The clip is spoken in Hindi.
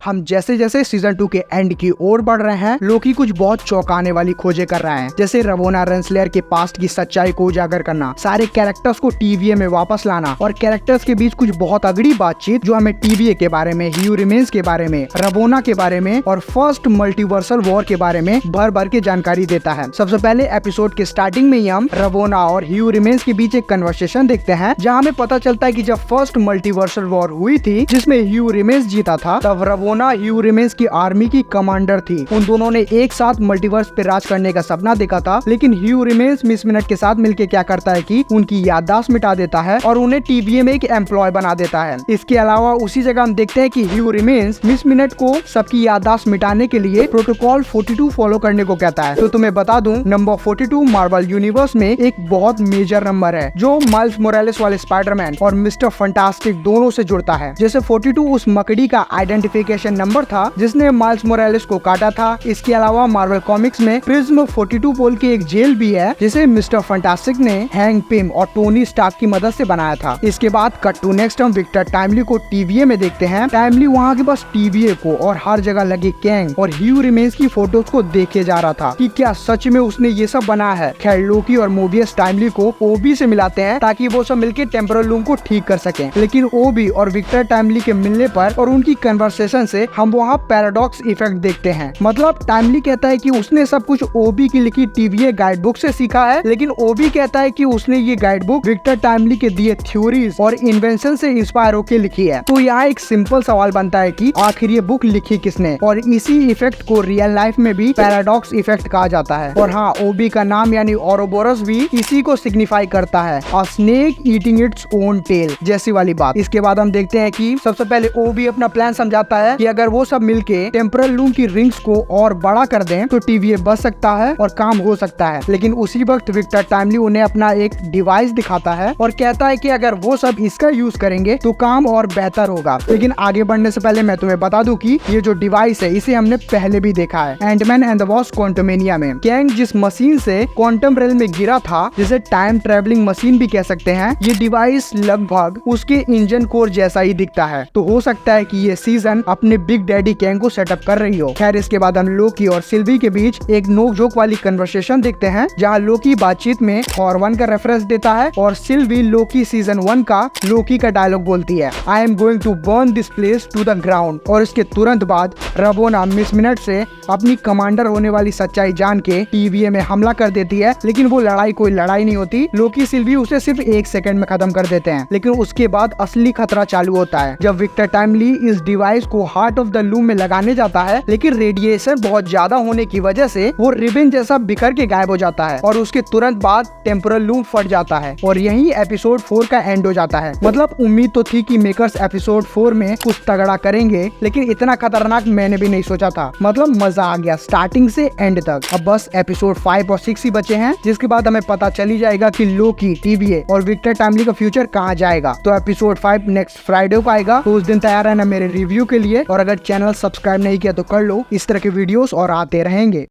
हम जैसे जैसे सीजन 2 के एंड की ओर बढ़ रहे हैं, लोकी कुछ बहुत चौंकाने वाली खोजें कर रहा है, जैसे रवोना रेंसलेयर के पास्ट की सच्चाई को उजागर करना, सारे कैरेक्टर्स को टीवीए में वापस लाना और कैरेक्टर्स के बीच कुछ बहुत अगड़ी बातचीत जो हमें टीवीए के बारे में, ह्यू रिमेंस के बारे में, रवोना के बारे में और फर्स्ट मल्टीवर्सल वॉर के बारे में भर भर के जानकारी देता है। सबसे पहले एपिसोड के स्टार्टिंग में ही हम रवोना और ह्यू रिमेंस के बीच एक कन्वर्सेशन देखते हैं, जहाँ हमें पता चलता है कि जब फर्स्ट मल्टीवर्सल वॉर हुई थी जिसमें ह्यू रिमेंस जीता था, तब रवोना ह्यू रिमेंस की आर्मी की कमांडर थी। उन दोनों ने एक साथ मल्टीवर्स पे राज करने का सपना देखा था, लेकिन ह्यू रिमेंस मिस मिनट के साथ मिलकर क्या करता है कि उनकी याददाश्त मिटा देता है और उन्हें टीवीए में एक एम्प्लॉय बना देता है। इसके अलावा उसी जगह हम देखते हैं कि ह्यू रिमेंस मिस मिनट को सबकी याददाश्त मिटाने के लिए प्रोटोकॉल 42 फॉलो करने को कहता है। तो तुम्हें बता दूं, नंबर 42 मार्वल यूनिवर्स में एक बहुत मेजर नंबर है जो माइल्स मोरालेस वाले स्पाइडरमैन और मिस्टर फंटास्टिक दोनों से जुड़ता है। जैसे 42 उस मकड़ी का आइडेंटिफिकेशन नंबर था जिसने माइल्स मोरालेस को काटा था। इसके अलावा मार्वल कॉमिक्स में प्रिज्म 42 बोल के एक जेल भी है जिसे मिस्टर फंटास्टिक ने हैंक पिम और टोनी स्टार्क की मदद से बनाया था। इसके बाद कट टू नेक्स्ट हम विक्टर टाइमली को टीवीए में देखते हैं। टाइमली वहाँ के बस टीवीए को और हर जगह लगे कैंग और ह्यू रिमेंस की फोटोज को देखे जा रहा था कि क्या सच में उसने ये सब बनाया है। खैर लोकी और मोबियस टाइमली को ओबी से मिलाते हैं ताकि वो सब मिलकर टेम्पोरल लूम को ठीक कर सकें, लेकिन ओबी और विक्टर टाइमली के मिलने पर और उनकी कन्वर्सेशन से हम वहाँ पैराडॉक्स इफेक्ट देखते हैं। मतलब टाइमली कहता है कि उसने सब कुछ ओबी की लिखी टीवीए गाइड बुक से सीखा है, लेकिन ओबी कहता है कि उसने ये गाइड बुक विक्टर टाइमली के दिए थ्योरीज और इन्वेंशन से इंस्पायर होकर लिखी है। तो यहाँ एक सिंपल सवाल बनता है कि आखिर ये बुक लिखी किसने, और इसी इफेक्ट को रियल लाइफ में भी पैराडॉक्स इफेक्ट कहा जाता है। और हाँ, ओबी का नाम यानी ओरोबोरस भी इसी को सिग्निफाई करता है, a snake eating its own tail जैसी वाली बात। इसके बाद हम देखते हैं कि सबसे पहले ओबी अपना प्लान समझाता है कि अगर वो सब मिलके टेम्पोरल लूम की रिंग्स को और बड़ा कर दें तो टीवीए बच सकता है और काम हो सकता है। लेकिन उसी वक्त विक्टर टाइमली उन्हें अपना एक डिवाइस दिखाता है और कहता है कि अगर वो सब इसका यूज करेंगे तो काम और बेहतर होगा। लेकिन आगे बढ़ने से पहले मैं तुम्हें बता दूं कि ये जो डिवाइस है इसे हमने पहले भी देखा है Ant-Man and the Wasp Quantumania में। कैंग जिस मशीन से क्वांटम रेल में गिरा था, जिसे टाइम ट्रेवलिंग मशीन भी कह सकते हैं, ये डिवाइस लगभग उसके इंजन कोर जैसा ही दिखता है। तो हो सकता है कि ये सीजन अपने बिग डैडी कैंग को सेटअप कर रही हो। खैर इसके बाद हम लोकी और सिल्वी के बीच एक नोक-झोंक वाली कन्वर्सेशन देखते हैं, जहाँ लोकी बातचीत में थॉर 1 का रेफरेंस देता है और सिल्वी लोकी सीजन 1 का लोकी का डायलॉग बोलती है, I am going to burn this place to the ground. और इसके तुरंत बाद रवोना मिस मिनट से अपनी कमांडर होने वाली सच्चाई जान के टीवीए में हमला कर देती है, लेकिन वो लड़ाई कोई लड़ाई नहीं होती। लोकी सिल्वी उसे सिर्फ 1 सेकंड में खत्म कर देते हैं। लेकिन उसके बाद असली खतरा चालू होता है जब विक्टर टाइमली इस डिवाइस को हार्ट ऑफ द लूम में लगाने जाता है, लेकिन रेडिएशन बहुत ज्यादा होने की वजह से वो रिबन जैसा बिखर के गायब हो जाता है और उसके तुरंत बाद टेम्पोरल लूम फट जाता है और यही एपिसोड 4 का एंड हो जाता है। मतलब उम्मीद तो थी कि मेकर्स एपिसोड 4 में कुछ तगड़ा करेंगे, लेकिन इतना खतरनाक मैंने भी नहीं सोचा था। मतलब मजा आ गया स्टार्टिंग से एंड तक। अब बस एपिसोड 5 और 6 ही बचे हैं, जिसके बाद हमें पता चली जाएगा कि लोकी, टीवीए और विक्टर टाइमली का फ्यूचर कहाँ जाएगा। तो एपिसोड 5 नेक्स्ट फ्राइडे को आएगा, तो उस दिन तैयार रहना मेरे रिव्यू के लिए। और अगर चैनल सब्सक्राइब नहीं किया तो कर लो, इस तरह के वीडियोस और आते रहेंगे।